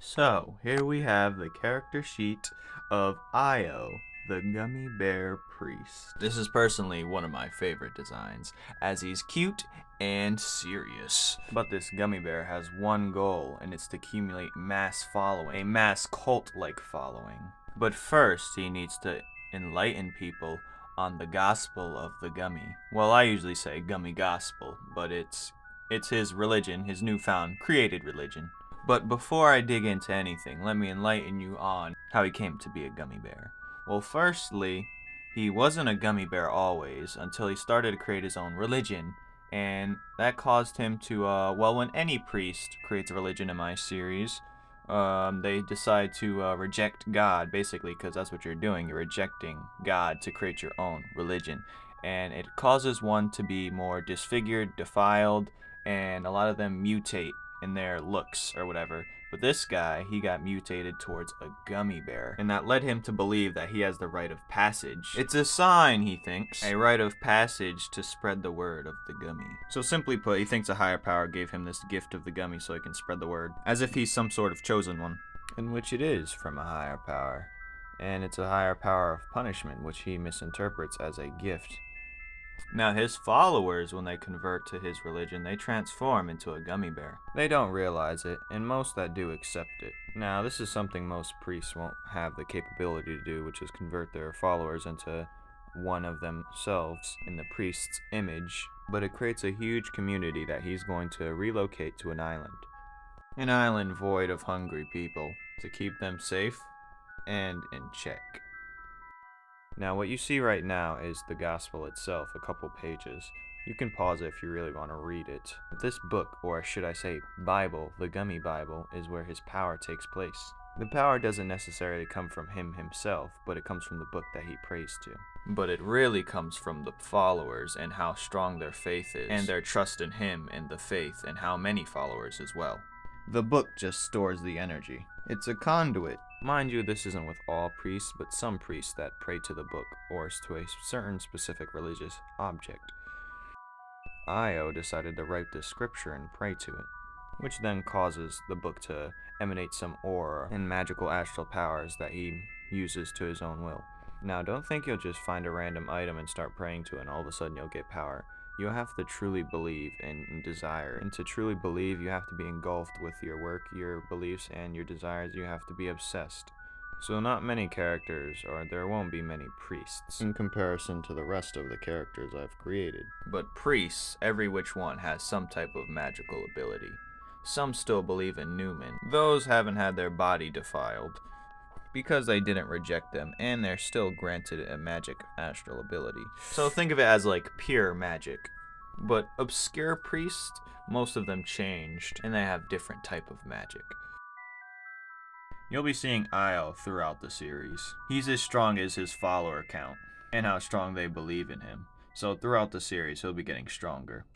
So, here we have the character sheet of Io, the Gummy Bear Priest. This is personally one of my favorite designs, as he's cute and serious. But this gummy bear has one goal, and it's to accumulate mass following, a mass cult-like following. But first, he needs to enlighten people on the gospel of the gummy. Well, I usually say gummy gospel, but it's his religion, his newfound created religion. But before I dig into anything, let me enlighten you on how he came to be a gummy bear. Well, firstly, he wasn't a gummy bear always until he started to create his own religion. And that caused him to, when any priest creates a religion in my series, they decide to reject God, basically, because that's what you're doing. You're rejecting God to create your own religion. And it causes one to be more disfigured, defiled, and a lot of them mutate in their looks or whatever. But this guy, he got mutated towards a gummy bear, and that led him to believe that he has the rite of passage. It's a sign, he thinks, a rite of passage to spread the word of the gummy. So simply put, he thinks a higher power gave him this gift of the gummy so he can spread the word, as if he's some sort of chosen one. In which it is from a higher power. And it's a higher power of punishment, which he misinterprets as a gift. Now, his followers, when they convert to his religion, they transform into a gummy bear. They don't realize it, and most that do accept it. Now, this is something most priests won't have the capability to do, which is convert their followers into one of themselves in the priest's image. But it creates a huge community that he's going to relocate to an island. An island void of hungry people, to keep them safe and in check. Now, what you see right now is the gospel itself, a couple pages. You can pause it if you really want to read it. This book, or should I say Bible, the Gummy Bible, is where his power takes place. The power doesn't necessarily come from him himself, but it comes from the book that he prays to. But it really comes from the followers and how strong their faith is, and their trust in him and the faith, and how many followers as well. The book just stores the energy. It's a conduit. Mind you, this isn't with all priests, but some priests that pray to the book, or to a certain specific religious object. Io decided to write the scripture and pray to it, which then causes the book to emanate some aura and magical astral powers that he uses to his own will. Now, don't think you'll just find a random item and start praying to it and all of a sudden you'll get power. You have to truly believe and desire. And to truly believe, you have to be engulfed with your work, your beliefs, and your desires. You have to be obsessed. So not many characters, or there won't be many priests, in comparison to the rest of the characters I've created. But priests, every which one, has some type of magical ability. Some still believe in Numen. Those haven't had their body defiled, because they didn't reject them, and they're still granted a magic astral ability. So think of it as like pure magic. But obscure priests, most of them changed, and they have different type of magic. You'll be seeing Io throughout the series. He's as strong as his follower count, and how strong they believe in him. So throughout the series, he'll be getting stronger,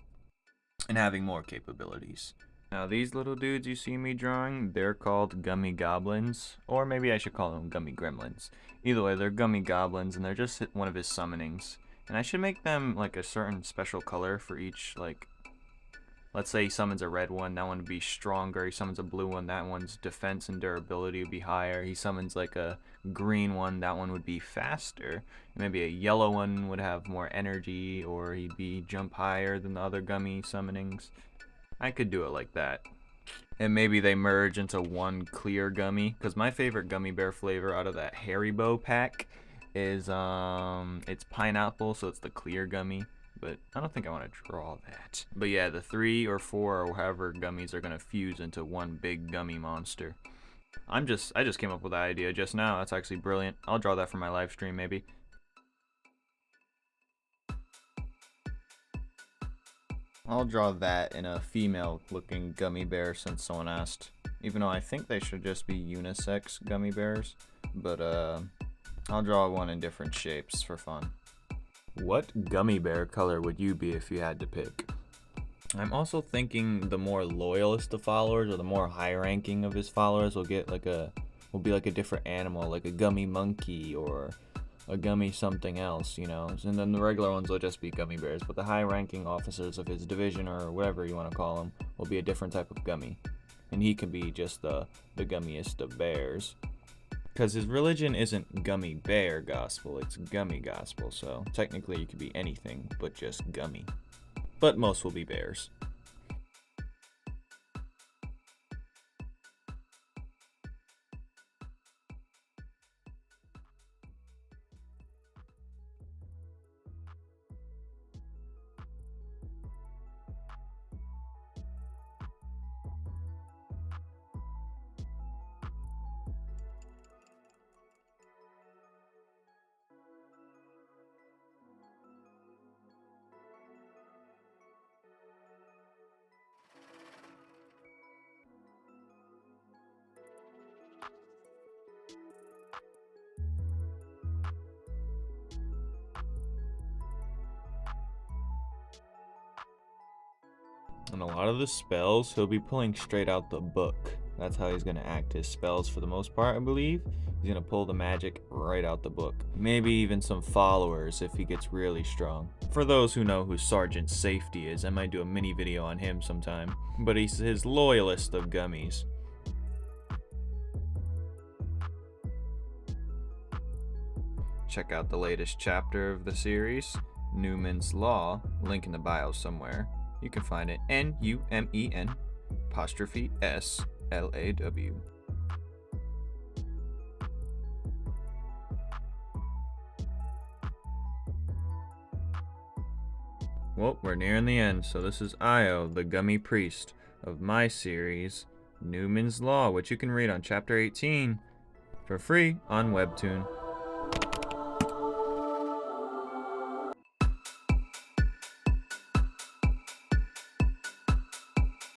and having more capabilities. Now, these little dudes you see me drawing, they're called gummy goblins, or maybe I should call them gummy gremlins. Either way, they're gummy goblins, and they're just one of his summonings. And I should make them like a certain special color for each, like, let's say he summons a red one, that one would be stronger. He summons a blue one, that one's defense and durability would be higher. He summons like a green one, that one would be faster. Maybe a yellow one would have more energy, or he'd be jump higher than the other gummy summonings. I could do it like that. And maybe they merge into one clear gummy, because my favorite gummy bear flavor out of that Haribo pack is it's pineapple, so it's the clear gummy. But I don't think I want to draw that. But yeah, the 3 or 4 or however gummies are gonna fuse into one big gummy monster. I just came up with that idea just now. That's actually brilliant. I'll draw that for my live stream maybe. I'll draw that in a female-looking gummy bear since someone asked. Even though I think they should just be unisex gummy bears. But, I'll draw one in different shapes for fun. What gummy bear color would you be if you had to pick? I'm also thinking the more loyalist of followers, or the more high-ranking of his followers will be like a different animal, like a gummy monkey, or a gummy something else, you know, and then the regular ones will just be gummy bears, but the high-ranking officers of his division, or whatever you want to call them, will be a different type of gummy. and he can be just the gummiest of bears. Because his religion isn't gummy bear gospel, it's gummy gospel, so technically you could be anything but just gummy. But most will be bears. And a lot of the spells he'll be pulling straight out the book. That's how he's going to act his spells for the most part, I believe. He's going to pull the magic right out the book. Maybe even some followers if he gets really strong. For those who know who Sergeant Safety is, I might do a mini video on him sometime. But he's his loyalist of gummies. Check out the latest chapter of the series, Numen's Law, link in the bio somewhere. You can find it Numen apostrophe SLAW. Well, we're nearing the end, so this is Io, the gummy priest of my series, Numen's Law, which you can read on chapter 18 for free on Webtoon.